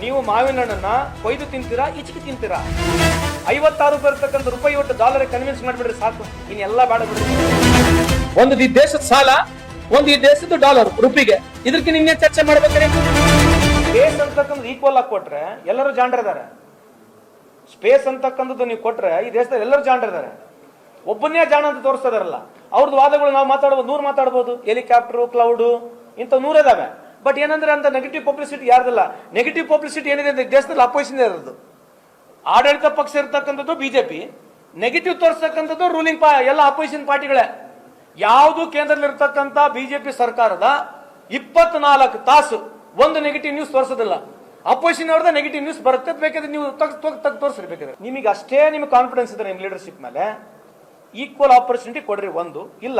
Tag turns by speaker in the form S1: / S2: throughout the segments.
S1: ನೀವು ಮಾವಿನ ಹಣ್ಣನ್ನ ಕೊಯ್ದು ತಿಂತೀರಾ, ಈಚೆಗೆ ತಿಂತೀರಾ? 56 ಬರ್ತಕ್ಕಂಥ ರೂಪಾಯಿ ಒಟ್ಟು ಡಾಲರ್ ಕನ್ವಿನ್ಸ್ ಮಾಡ್ಬಿಡ್ರಿ ಸಾಕು, ಇನ್ನೆಲ್ಲ ಬೇಡ ಬಿಡ್ರಿ. ಒಂದು ಈ ದೇಶದ ಸಾಲ, ಒಂದು ಈ ದೇಶದ ಡಾಲರ್ ರುಪಿಗೆ, ಇದಕ್ಕೆ ನಿನ್ನೆ ಚರ್ಚೆ ಮಾಡ್ಬೇಕಾರೆ ಸ್ಪೇಸ್ ಅಂತಕ್ಕಂಥ ಈಕ್ವಲ್ ಆಗಿ ಕೊಟ್ರೆ ಎಲ್ಲರೂ ಜಾಣರಿದ್ದಾರೆ. ಸ್ಪೇಸ್ ಅಂತಕ್ಕಂಥದ್ದು ನೀವು ಕೊಟ್ರೆ ಈ ದೇಶದಲ್ಲಿ ಎಲ್ಲರೂ ಜಾಣರಿದ್ದಾರೆ. ಒಬ್ಬನೇ ಜಾಣ ಅಂತ ತೋರಿಸ್ತಾರಲ್ಲ, ಅವ್ರದ್ದು ವಾದಗಳು ನಾವು ಮಾತಾಡ್ಬೋದು, 100 ಮಾತಾಡ್ಬೋದು. ಹೆಲಿಕಾಪ್ಟರ್, ಕ್ಲೌಡ್ ಇಂಥ 100 ಇದಾವೆ. ಬಟ್ ಏನಂದ್ರೆ ಅಂತ ನೆಗೆಟಿವ್ ಪಬ್ಲಿಸಿಟಿ ಯಾರ್ದಲ್ಲ. ನೆಗೆಟಿವ್ ಪಬ್ಲಿಸಿಟಿ ಏನಿದೆ ದೇಶದಲ್ಲಿ ಅಪೋಸಿಷನ್ ಇರೋದು. ಆಡಳಿತ ಪಕ್ಷ ಇರ್ತಕ್ಕಂಥದ್ದು ಬಿಜೆಪಿ, ನೆಗೆಟಿವ್ ತೋರಿಸ್ತಕ್ಕಂಥದ್ದು ರೂಲಿಂಗ್ ಎಲ್ಲ ಅಪೋಸಿಷನ್ ಪಾರ್ಟಿಗಳೇ. ಯಾವುದು ಕೇಂದ್ರದಲ್ಲಿ ಇರ್ತಕ್ಕಂಥ ಬಿಜೆಪಿ ಸರ್ಕಾರದ 24 ತಾಸು ಒಂದು ನೆಗೆಟಿವ್ ನ್ಯೂಸ್ ತೋರಿಸೋದಿಲ್ಲ. ಅಪೋಸಿಷನ್ ಅವ್ರದ ನೆಗೆಟಿವ್ ನ್ಯೂಸ್ ಬರುತ್ತೆ, ಬೇಕಾದ್ರೆ ನೀವು ತೋರಿಸಿರ್ಬೇಕಾದ್ರೆ. ನಿಮಗೆ ಅಷ್ಟೇ ನಿಮ್ಗೆ ಕಾನ್ಫಿಡೆನ್ಸ್ ಇದೆ ನಿಮ್ಮ ಲೀಡರ್ಶಿಪ್ ಮೇಲೆ, ಈಕ್ವಲ್ ಆಪರ್ಚುನಿಟಿ ಕೊಡ್ರಿ. ಒಂದು ಇಲ್ಲ,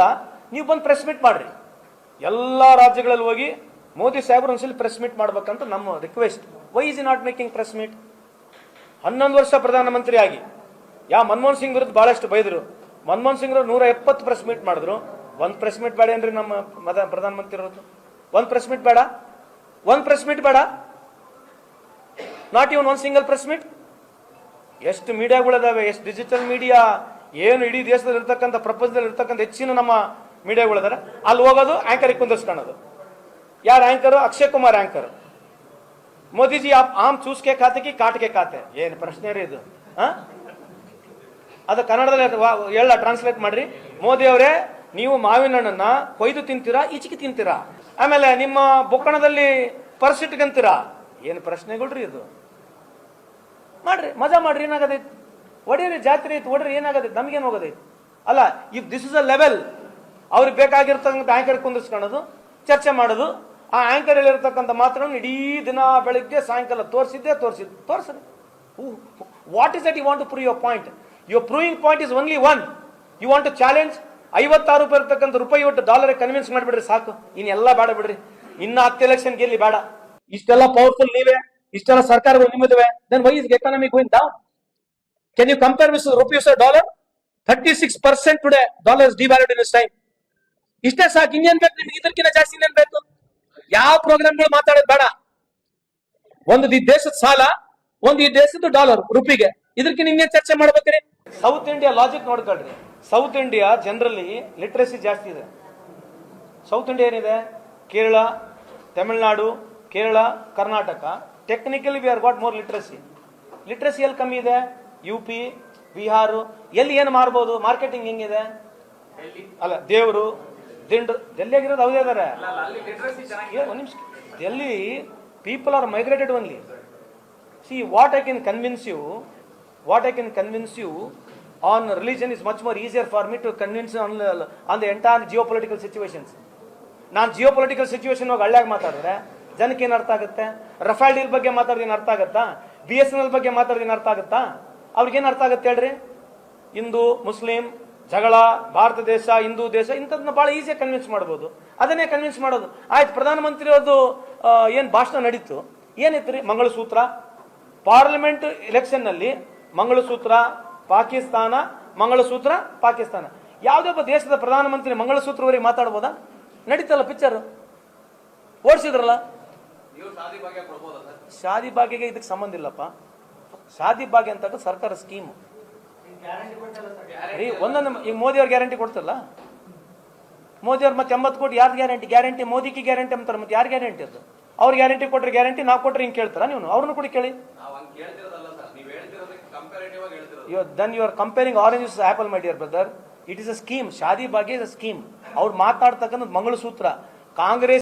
S1: ನೀವು ಬಂದು ಪ್ರೆಸ್ ಮೀಟ್ ಮಾಡ್ರಿ. ಎಲ್ಲಾ ರಾಜ್ಯಗಳಲ್ಲಿ ಹೋಗಿ ಮೋದಿ ಸಾಹೇಬ್ರು ಒಂದ್ಸಲಿ ಪ್ರೆಸ್ ಮೀಟ್ ಮಾಡ್ಬೇಕಂತ ನಮ್ಮ request. Why is not making press meet? 11 ವರ್ಷ ಪ್ರಧಾನಮಂತ್ರಿ ಆಗಿ ಮನಮೋಹನ್ ಸಿಂಗ್ ವಿರುದ್ಧ ಬಹಳಷ್ಟು ಬೈದ್ರು. ಮನಮೋಹನ್ ಸಿಂಗ್ 170 ಪ್ರೆಸ್ ಮೀಟ್ ಮಾಡಿದ್ರು. ಒಂದ್ ಪ್ರೆಸ್ ಮೀಟ್ ಬೇಡ ಏನ್ರಿ ನಮ್ಮ ಪ್ರಧಾನಮಂತ್ರಿ ಇರೋದು? ಒಂದ್ ಪ್ರೆಸ್ ಮೀಟ್ ಬೇಡ, ಒಂದ್ ಪ್ರೆಸ್ ಮೀಟ್ ಬೇಡ, not even one single press meet. ಎಷ್ಟು ಮೀಡಿಯಾಗಳಿದಾವೆ, ಎಷ್ಟು ಡಿಜಿಟಲ್ ಮೀಡಿಯಾ, ಏನು ಇಡೀ ದೇಶದಲ್ಲಿ ಇರ್ತಕ್ಕಂಥ, ಪ್ರಪಂಚದಲ್ಲಿ ಇರ್ತಕ್ಕಂಥ ಹೆಚ್ಚಿನ ನಮ್ಮ ಮೀಡಿಯಾಗಳಿದಾರೆ. ಅಲ್ಲಿ ಹೋಗೋದು ಆಂಕರ್ ಕುಂದಿಸ್ಕೊಳ್ಳೋದು. ಯಾರು ಆಂಕರ್? ಅಕ್ಷಯ್ ಕುಮಾರ್ ಆಂಕರ್. ಮೋದಿಜಿ ಆಮ್ ಚೂಸ್ಕೆ ಖಾತೆಗೆ ಕಾಟ್ಗೆ ಖಾತೆ. ಏನು ಪ್ರಶ್ನೆ ರೀ ಇದು? ಅದು ಕನ್ನಡದಲ್ಲಿ ಹೇಳ ಟ್ರಾನ್ಸ್ಲೇಟ್ ಮಾಡ್ರಿ. ಮೋದಿ ಅವರೇ, ನೀವು ಮಾವಿನ ಹಣ್ಣನ್ನ ಕೊಯ್ದು ತಿಂತೀರಾ, ಈಚೆಗೆ ತಿಂತೀರಾ? ಆಮೇಲೆ ನಿಮ್ಮ ಬೊಕ್ಕಣದಲ್ಲಿ ಪರ್ಸ್ ಇಟ್ಕಂತೀರಾ? ಏನು ಪ್ರಶ್ನೆಗಳ್ರಿ ಇದು? ಮಾಡ್ರಿ, ಮಜಾ ಮಾಡ್ರಿ, ಏನಾಗದೈತಿ? ಹೊಡೀರಿ, ಜಾತ್ರೆ ಐತಿ, ಹೊಡ್ರಿ, ಏನಾಗದೈತಿ? ನಮ್ಗೇನು ಹೋಗೋದೈತಿ? ಅಲ್ಲ, if this is a level, ಅವ್ರಿಗೆ ಬೇಕಾಗಿರ್ತಕ್ಕಂಥ ಆಂಕರ್ ಕುಂದಿಸ್ಕೊಳ್ಳೋದು, ಚರ್ಚೆ ಮಾಡೋದು, ಆ ಆಂಕರ್ ಹೇಳಿರ್ತಕ್ಕಂಥ ಮಾತ್ರವನ್ನು ಇಡೀ ದಿನ ಬೆಳಿಗ್ಗೆ ಸಾಯಂಕಾಲ ತೋರಿಸ್ರಿ. What is that you want to prove your point? Your proving point is only one. You want to challenge 56 ಬರ್ತಕ್ಕಂಥ ರೂಪಾಯಿ ಒಟ್ಟು ಡಾಲರ್ ಕನ್ವಿನ್ಸ್ ಮಾಡ್ಬಿಡ್ರಿ ಸಾಕು, ಇನ್ನೆಲ್ಲ ಬೇಡ ಬಿಡ್ರಿ. ಇನ್ನ 10 ಎಲೆಕ್ಷನ್ ಗೆಲ್ಲಿ ಬೇಡ. ಇಷ್ಟೆಲ್ಲ ಪವರ್ಫುಲ್ ನೀವೇ, ಇಷ್ಟೆಲ್ಲ ಸರ್ಕಾರಗಳು ನಿಮ್ಮದಿವೆ. Then why is economy going down? Can you compare with rupees dollar? 36% today dollar is devalued in this time. ಇಷ್ಟೇ ಸಾಕು, ಇನ್ನೇನ್ ಬೇಕು ನಿಮ್ಗೆ? ಇದಕ್ಕಿಂತ ಜಾಸ್ತಿ ಇನ್ನೇನ್ ಬೇಕು? ಯಾವ ಪ್ರೋಗ್ರಾಮ್ಗಳು ಮಾತಾಡೋದು ಬೇಡ. ಒಂದು ಈ ದೇಶದ ಸಾಲ, ಒಂದು ಈ ದೇಶದ ಡಾಲರ್ ರುಪಿಗೆ, ಇದಕ್ಕೆ ನಿನ್ನೆ ಚರ್ಚೆ ಮಾಡ್ಬೇಕ್ರಿ. ಸೌತ್ ಇಂಡಿಯಾ ಲಾಜಿಕ್ ನೋಡ್ಕೊಳ್ರಿ. ಸೌತ್ ಇಂಡಿಯಾ ಜನರಲಿ ಲಿಟ್ರಸಿ ಜಾಸ್ತಿ ಇದೆ. ಸೌತ್ ಇಂಡಿಯಾ ಏನಿದೆ? Kerala, Tamil Nadu, Kerala, Karnataka. Technically we are got more literacy. Literacy ಎಲ್ಲಿ ಕಮ್ಮಿ ಇದೆ? UP, ಬಿಹಾರ. ಎಲ್ಲಿ ಏನು ಮಾರ್ಬೋದು? ಮಾರ್ಕೆಟಿಂಗ್ ಹೆಂಗಿದೆ? ಅಲ್ಲ, ದೇವರು, ದಿಂಡು, ಡೆಲ್ಲಿಯಾಗಿರೋದು ಅವದೇ ಇದಾರೆ. Delhi people are migrated only. See, what I can convince you on religion is much more easier for me to convince on the entire geopolitical situations. ನಾನು ಜಿಯೋಪೊಲಿಟಿಕಲ್ ಸಿಚುವೇಶನ್ ಹೋಗಿ ಹಳ್ಳಿಯಾಗಿ ಮಾತಾಡಿದ್ರೆ ಜನಕ್ಕೆ ಏನು ಅರ್ಥ ಆಗುತ್ತೆ? ರಫೇಲ್ ಡೀಲ್ ಬಗ್ಗೆ ಮಾತಾಡಿದ್ರೆ ಅರ್ಥ ಆಗುತ್ತಾ? BSNL ಬಗ್ಗೆ ಮಾತಾಡಿದ್ರೆ ಅರ್ಥ ಆಗುತ್ತಾ? ಅವ್ರಿಗೇನು ಅರ್ಥ ಆಗುತ್ತೆ ಹೇಳ್ರಿ? ಹಿಂದೂ ಮುಸ್ಲಿಂ ಜಗಳ, ಭಾರತ ದೇಶ, ಹಿಂದೂ ದೇಶ, ಇಂಥದನ್ನ ಬಹಳ ಈಸಿಯಾಗಿ ಕನ್ವಿನ್ಸ್ ಮಾಡ್ಬೋದು. ಅದನ್ನೇ ಕನ್ವಿನ್ಸ್ ಮಾಡೋದು. ಆಯ್ತು, ಪ್ರಧಾನಮಂತ್ರಿ ಅವ್ರದ್ದು ಏನು ಭಾಷಣ ನಡೀತು, ಏನಿತ್ತು ರೀ? ಮಂಗಳಸೂತ್ರ. ಪಾರ್ಲಿಮೆಂಟ್ ಎಲೆಕ್ಷನ್ ನಲ್ಲಿ ಮಂಗಳಸೂತ್ರ ಪಾಕಿಸ್ತಾನ, ಮಂಗಳಸೂತ್ರ ಪಾಕಿಸ್ತಾನ. ಯಾವುದೇ ಒಬ್ಬ ದೇಶದ ಪ್ರಧಾನಮಂತ್ರಿ ಮಂಗಳಸೂತ್ರವರೆಗೆ ಮಾತಾಡ್ಬೋದಾ? ನಡೀತಲ್ಲ, ಪಿಕ್ಚರ್ ಓಡಿಸಿದ್ರಲ್ಲ. ಶಾದಿ ಭಾಗ್ಯಗೆ ಇದಕ್ಕೆ ಸಂಬಂಧ ಇಲ್ಲಪ್ಪ. ಶಾದಿ ಭಾಗ್ಯ ಅಂತ ಸರ್ಕಾರ ಸ್ಕೀಮು. ಒಂದೊಂದು ಈಗ ಮೋದಿ ಅವ್ರ ಗ್ಯಾರಂಟಿ ಕೊಡ್ತಲ್ಲ, ಮೋದಿ ಅವ್ರು ಮತ್ತೆ 80 ಕೋಟಿ ಯಾರು ಗ್ಯಾರಂಟಿ? ಮೋದಿಗೆ ಗ್ಯಾರಂಟಿ ಅಂತಾರೆ, ಮತ್ತೆ ಯಾರು ಗ್ಯಾರಂಟಿ? ಅದು ಅವ್ರ ಗ್ಯಾರಂಟಿ ಕೊಟ್ರೆ ಗ್ಯಾರಂಟಿ, ನಾವು ಕೊಟ್ರೆ ಹಿಂಗೆ ಕೇಳ್ತಾರ ನೀವು? ಅವ್ರನ್ನ ಕೂಡ ಕೇಳಿ. Then you are comparing oranges to apple, my dear brother. It is a scheme. Shaadi Bhagya is a scheme. ಅವ್ರು ಮಾತಾಡ್ತಕ್ಕಂಥ ಮಂಗಳಸೂತ್ರ. ಕಾಂಗ್ರೆಸ್